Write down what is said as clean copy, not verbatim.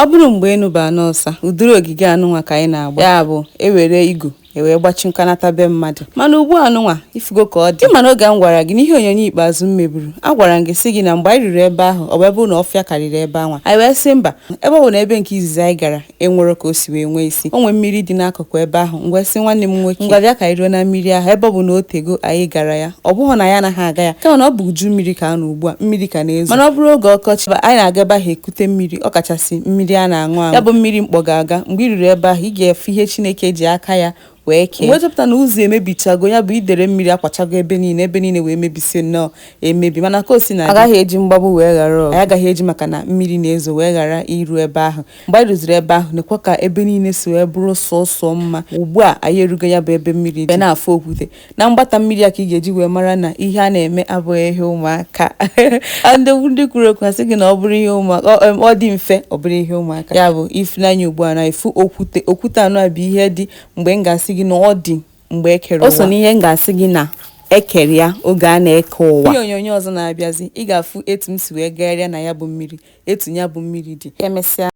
Ọ bụrụ mgbe enu baa n'ọsa, ụdịrị ogige anụnwa ka anyị na-agba, ya bụ ewere igu ewee gbachi nkanata be mmadụ. Mana ugbu anụnwa ifugo ka ọ dị. Ịma n'oge m gwara gị n'ihe onyonyo ikpeazụ m meburu, agwara m gị sị gị na mgbe anyị ruru ebe ahụ ọ wee bụ na ọfịa karịrị ebe anwa. Anyị wee sị mba, ebe ọ bụ na ebe nke izizi anyị gara enwere ka o si wee nwee isi. O nwee mmiri dị n'akụkụ ebe ahụ. Ngwa sị nwanne m nwoke, ngwa bịa ka anyị ruo na mmiri ahụ ebe ọ bụ na o tego anyị gara ya. Ọ bụghị na ya anaghị aga ya, kama na ọ bụ uju mmiri ka a nọ ugbu a, mmiri ka na-ezo. Mana ọ bụrụ oge ọkọchị anyị na-aga ebe ahụ ekute mmiri, ọ kachasị mmiri a na-aṅụ aṅụ. Ya bụ mmiri mkpọ ga-aga. Mgbe i ruru ebe ahụ ị ga-efu ihe Chineke ji aka ya wee kee. Mgbe chọpụta na ụzọ emebichago, ya bụ idere mmiri akwachago ebe niile wee mebisie nnọọ emebi. Mana ka o si na agaghị eji mgbagbu wee ghara ọgụ. Anyị agaghị eji maka na mmiri na-ezo wee ghara iru ebe ahụ. Mgbe anyị rụziri ebe ahụ nekwa ka ebe niile si wee bụrụ sọsọ mma. Ugbu a anyị erugo ya bụ ebe mmiri dị na-afụ okwute. Na mgbata mmiri a ka ị ga-eji wee mara na ihe a na-eme abụghị ihe ụmụaka. Ndị kwuru okwu asị gị na ọ bụrụ ihe ụmụaka, ọ dị mfe ọ bụrụ ihe ụmụaka. Ya bụ ifunanya ugbu a na ifu okwute anụ a bụ ihe dị mgbe m ga-asị gị na ọ dị mgbe ekere ụwa. O so n'ihe m ga-asị gị na ekere ya oge a na-eke ụwa. Ihe onyonyo ọzọ na-abịazi ị ga-afụ etu m si wee gagharịa na ya bụ mmiri, etu ya bụ mmiri dị. Emesịa